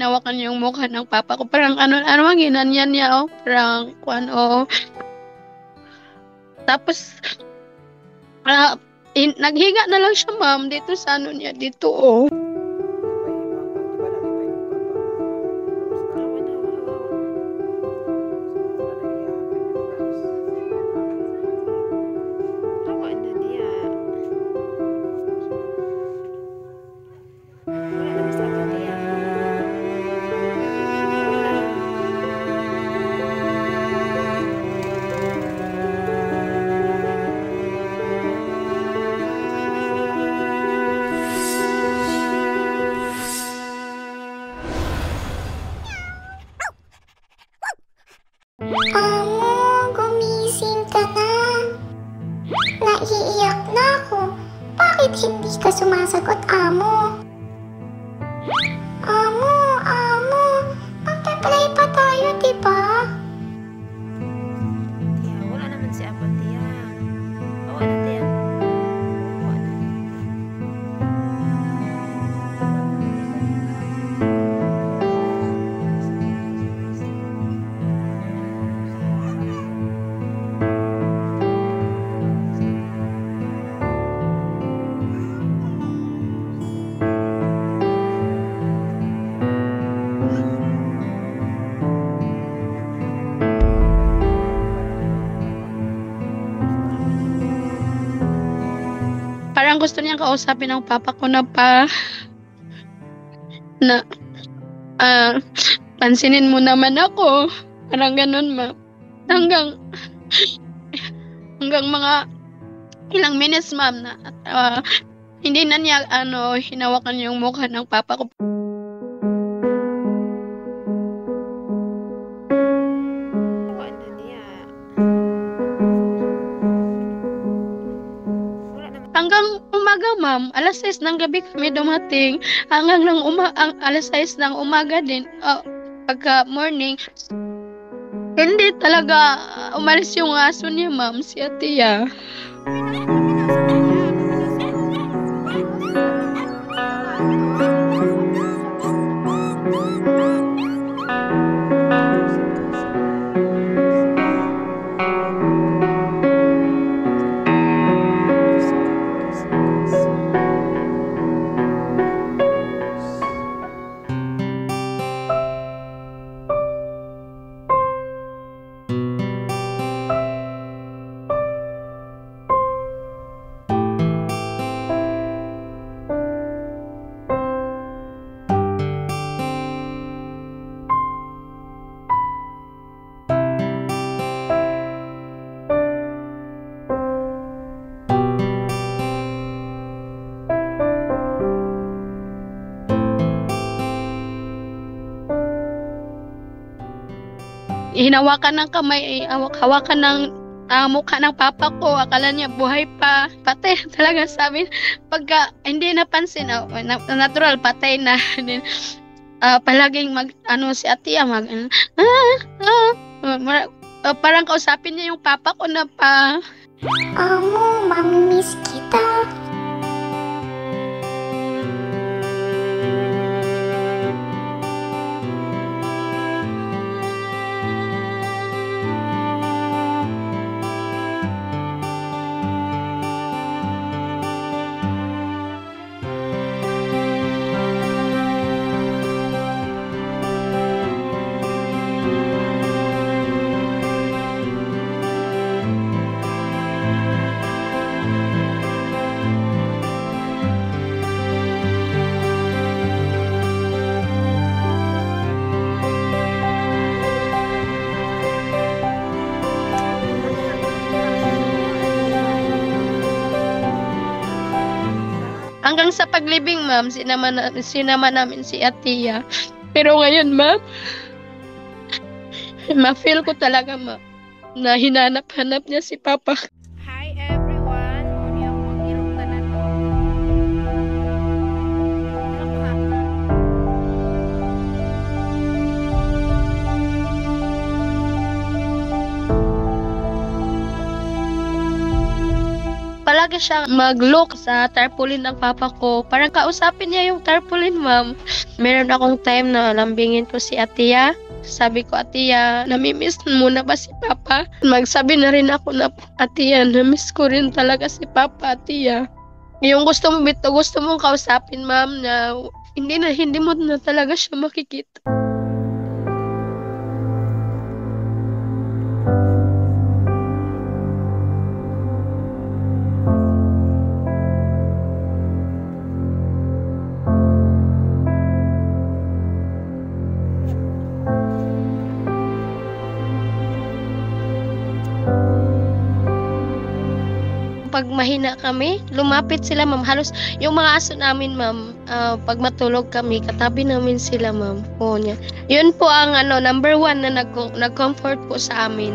hinawakan yung mukha ng papa ko. Parang ano ang ginanyan niya, parang tapos naghiga na lang siya, ma'am, dito sa ano niya, dito, Hawa na dia. Wala na masabi dia. Amo, gumising ka na. Naiiyak na ako. Bakit hindi ka sumasagot, Amo? Amo, magpe-play pa tayo, diba? Dia, wala naman si Apo dia. Hawa na dia. Hawa na. parang gusto niyang kausapin ng papa ko na pansinin mo naman ako. Parang ganun, ma'am. Hanggang mga ilang minutes, ma'am, na hindi na niya hinawakan yung mukha ng papa ko. Hawa na dia. Wala naman. Hanggang umaga, ma'am. Alas 6 ng gabi kami dumating. Hanggang alas 6 ng umaga din. Pagka morning, hindi talaga umalis yung aso niya, ma'am, si Atiya. Hinawakan ng kamay, hawakan ng mukha ng papa ko. Akala niya buhay pa. Patay talaga, sabi. Pagka hindi napansin, natural, patay na. Palaging si Atiya parang kausapin niya yung papa ko na Amo, mamimiss kita. Hanggang sa paglibing, ma'am, sinama namin si Atiya. Pero ngayon, ma'am, ma-feel ko talaga, ma'am, na hinanap-hanap niya si Papa. Hi everyone. Muna yung mag-ilong tanan ko. talaga siya mag-look sa tarpaulin ng papa ko. Parang kausapin niya yung tarpaulin, ma'am. Meron akong time na lambingin ko si Atiya. Sabi ko, Atiya, namimiss mo na ba si Papa? Magsabi na rin ako na, Atiya, namiss ko rin talaga si Papa, Atiya. Yung gusto mong kausapin, ma'am, na hindi mo na talaga siya makikita. Pag mahina kami, lumapit sila, ma'am. Halos yung mga aso namin, ma'am, pag matulog kami, katabi namin sila, ma'am. Oo niya. Yun po ang number 1 na nag-comfort po sa amin.